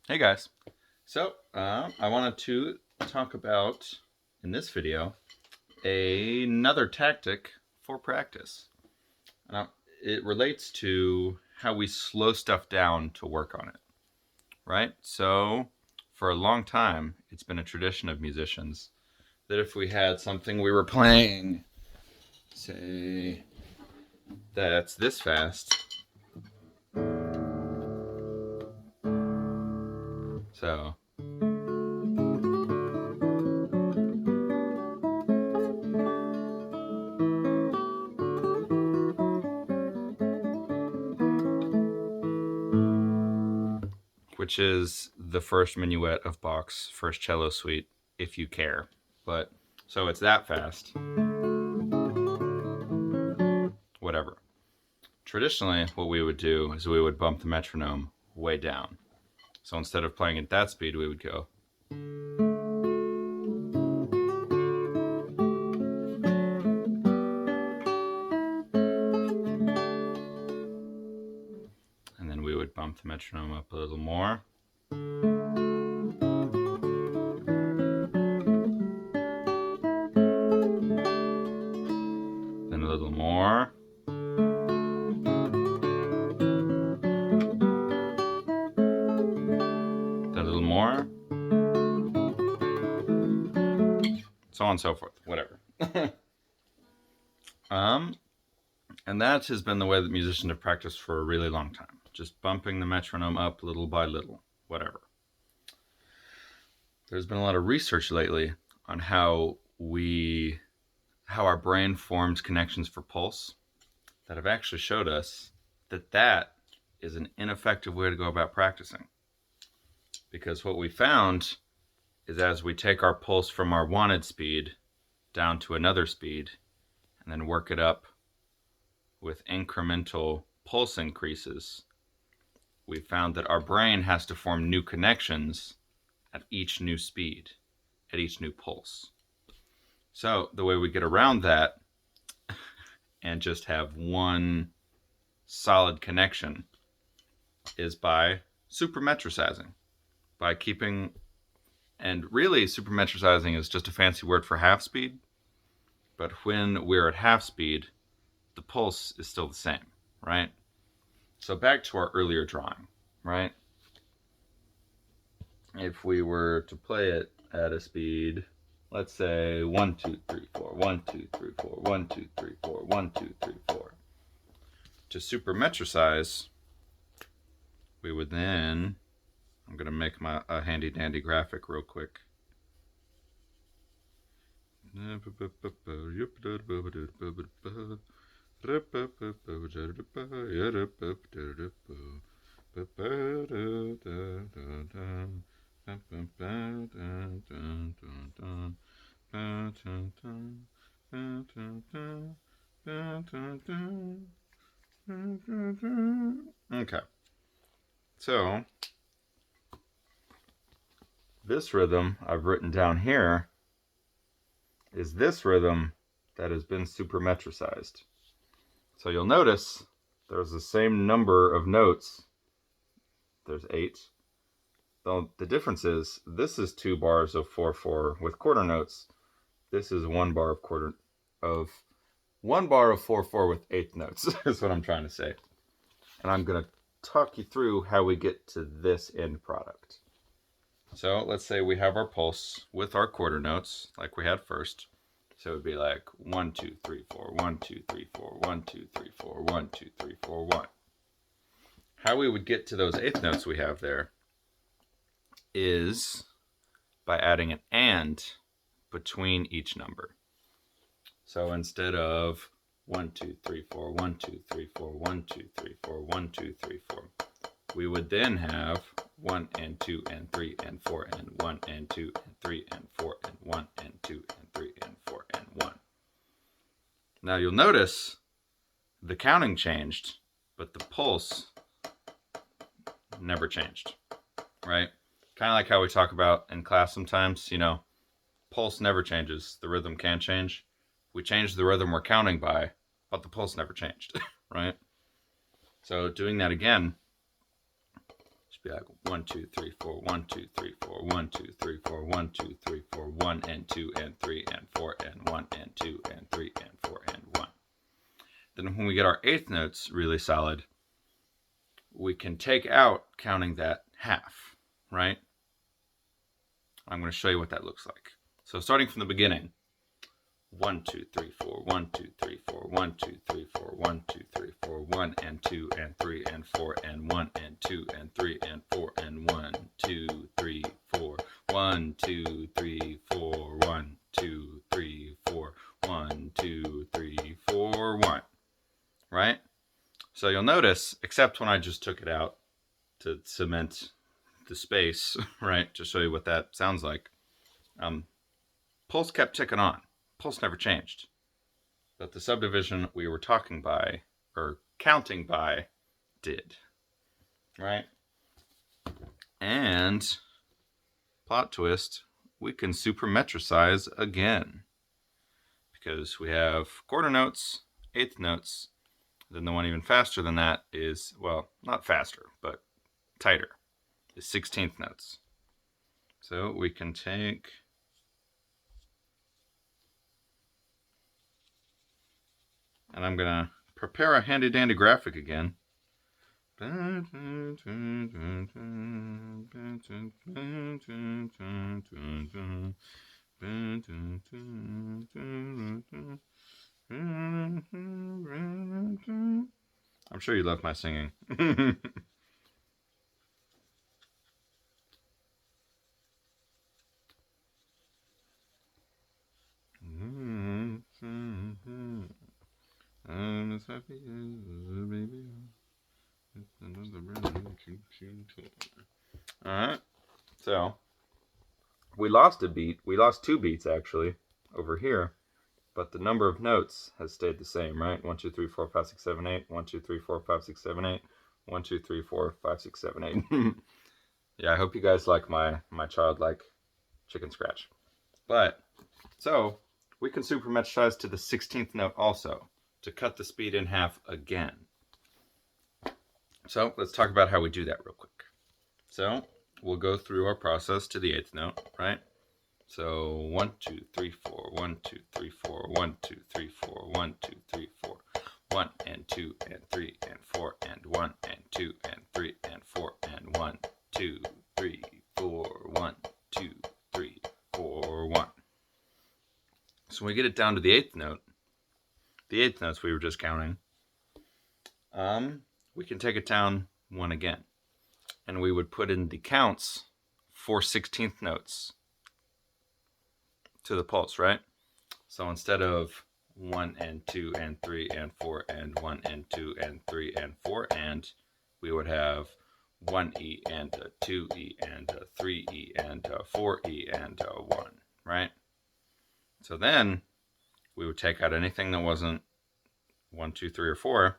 Hey guys. I wanted to talk about, in this video, another tactic for practice. Now, it relates to how we slow stuff down to work on it, right? So, for a long time, it's been a tradition of musicians that if we had something we were playing, say, that's this fast, so which is the first minuet of Bach's first cello suite, if you care. But so it's that fast. Whatever. Traditionally, what we would do is we would bump the metronome way down. So instead of playing at that speed, we would go. And then we would bump the metronome up a little more. Then a little more. Then a little more. So on and so forth. Whatever. And that has been the way that musicians have practiced for a really long time. Just bumping the metronome up little by little. Whatever. There's been a lot of research lately on how our brain forms connections for pulse that have actually showed us that that is an ineffective way to go about practicing. Because what we found is as we take our pulse from our wanted speed down to another speed and then work it up with incremental pulse increases, we found that our brain has to form new connections at each new speed, at each new pulse. So the way we get around that and just have one solid connection is by supermetricizing, by keeping, and really supermetricizing is just a fancy word for half speed, but when we're at half speed, the pulse is still the same, right? So back to our earlier drawing, right? If we were to play it at a speed, let's say 1, 2, 3, 4, 1, 2, 3, 4, 1, 2, 3, 4, 1, 2, 3, 4. To supermetricize, we would then, I'm going to make a handy dandy graphic real quick. Okay. So, this rhythm I've written down here is this rhythm that has been supermetricized. So you'll notice there's the same number of notes. There's 8. Though the difference is this is 2 bars of 4/4 with quarter notes. This is 1 bar of 4/4 with 8th notes. Is what I'm trying to say. And I'm going to talk you through how we get to this end product. So let's say we have our pulse with our quarter notes like we had first. So it would be like 1, 2, 3, 4, 1, 2, 3, 4, 1, 2, 3, 4, 1, 2, 3, 4, 1. How we would get to those 8th notes we have there is by adding an and between each number. So instead of 1, 2, 3, 4, 1, 2, 3, 4, 1, 2, 3, 4, 1, 2, 3, 4, we would then have 1 and 2 and 3 and 4 and 1 and 2 and 3 and 4 and 1 and 2 and 3 and 4 and 1. Now you'll notice the counting changed, but the pulse never changed, right? Kind of like how we talk about in class sometimes, pulse never changes. The rhythm can change. We changed the rhythm we're counting by, but the pulse never changed, right? So doing that again, be like 1, 2, 3, 4, 1, 2, 3, 4, 1, 2, 3, 4, 1, 2, 3, 4, 1 and 2 and 3 and 4 and 1 and 2 and 3 and 4 and 1. Then when we get our eighth notes really solid, we can take out counting that half, right? I'm going to show you what that looks like. So starting from the beginning, 1, 2, 3, 4, 1, 2, 3, 4, 1, 2, 3, 4, 1, 2, 3, 4, 1 and 2 and 3 and 4 and 1 and 2 and 3 and 4 and 1, 2, 3, 4, 1, 2, 3, 4, 1, 2, 3, 4, 1, 2, 3, 4, 1, right? So you'll notice, except when I just took it out to cement the space, right, to show you what that sounds like, pulse kept ticking on. Pulse never changed. But the subdivision we were talking by, or counting by, did. Right? And, plot twist, we can supermetricize again. Because we have quarter notes, eighth notes, then the one even faster than that is, well, not faster, but tighter, is 16th notes. So we can take... and I'm going to prepare a handy-dandy graphic again. I'm sure you love my singing. I'm as happy as a baby. Alright, so we lost a beat. We lost 2 beats actually over here, but the number of notes has stayed the same, right? 1, 2, 3, 4, 5, 6, 7, 8. 1, 2, 3, 4, 5, 6, 7, 8. 1, 2, 3, 4, 5, 6, 7, 8. Yeah, I hope you guys like my childlike chicken scratch. But, so, we can supermetricize to the 16th note also, to cut the speed in half again. So, let's talk about how we do that real quick. So, we'll go through our process to the 8th note, right? So, 1, 2, 3, 4, 1, 2, 3, 4, 1, 2, 3, 4, 1, 2, 3, 4, 1 and 2 and 3 and 4 and 1 and 2 and 3 and 4 and 1, 2, 3, 4, 1, 2, 3, 4, 1. So when we get it down to the 8th note, the 8th notes we were just counting, we can take it down 1 again. And we would put in the counts for 16th notes to the pulse, right? So instead of 1 and 2 and 3 and 4 and 1 and 2 and 3 and 4 and, we would have 1E and a 2E and a 3E and a 4E and a 1, right? So then we would take out anything that wasn't 1, 2, 3, or 4,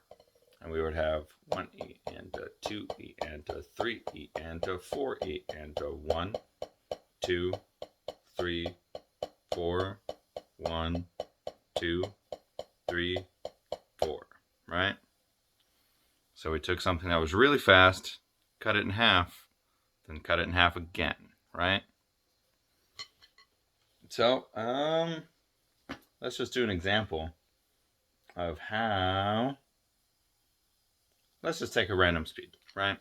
and we would have 1E and a 2E and a 3E and a 4E and a 1, 2, 3, 4, 1, 2, 3, 4, right? So we took something that was really fast, cut it in half, then cut it in half again, right? So, let's just do an example of how, let's just take a random speed, right?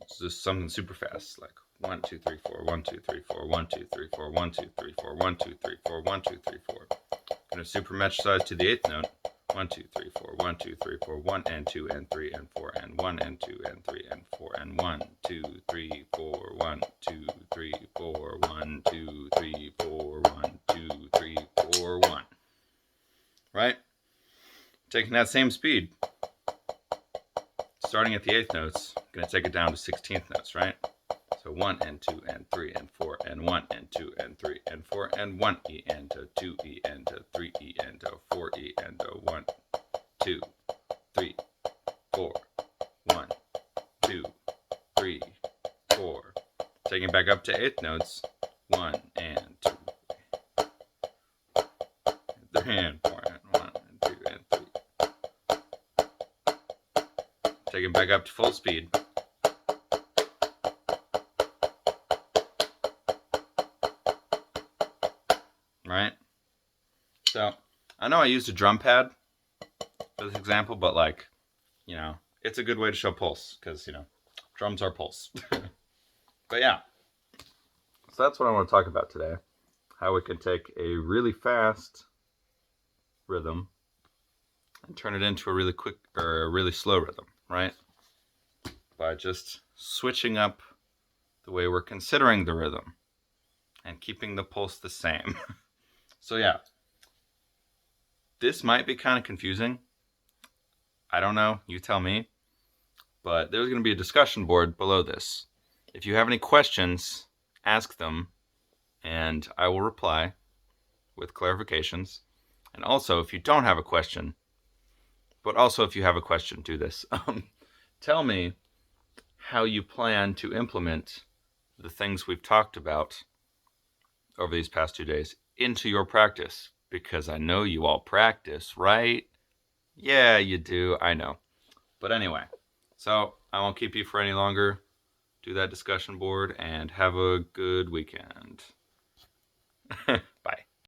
It's just something super fast, like 1, 2, 3, 4, 1, 2, 3, 4, 1, 2, 3, 4, 1, 2, 3, 4, 1, 2, 3, 4, 1, 2, 3, 4. I'm going to supermetricize to the 8th note. 1, 2, 3, 4, 1, 2, 3, 4, 1 and 2 and 3 and 4 and 1 and 2 and 3 and 4 and 1, 2, 3, 4, 1, 2, 3, 4, 1, 2, 3, 4, 1, 2, 3, 4, 1. Right? Taking that same speed, starting at the 8th notes, I'm going to take it down to 16th notes, right? So 1 and 2 and 3 and 4 and 1 and 2 and 3 and 4 and 1E and a 2E and a 3E and a 4E and a 1, 2, 3, 4, 1, 2, 3, 4. Taking back up to 8th notes, 1 and 2, 3 and 4 and 1 and 2 and 3. Taking back up to full speed. right? So I know I used a drum pad for this example, but like, it's a good way to show pulse because, drums are pulse. But yeah, so that's what I want to talk about today. How we can take a really fast rhythm and turn it into a really quick or a really slow rhythm, right? By just switching up the way we're considering the rhythm and keeping the pulse the same. So yeah, this might be kind of confusing. I don't know, you tell me. But there's going to be a discussion board below this. If you have any questions, ask them, and I will reply with clarifications. And also, if you don't have a question, but also if you have a question, do this. Tell me how you plan to implement the things we've talked about over these past 2 days into your practice, because I know you all practice, right? Yeah, you do. I know. But anyway, so I won't keep you for any longer. Do that discussion board and have a good weekend.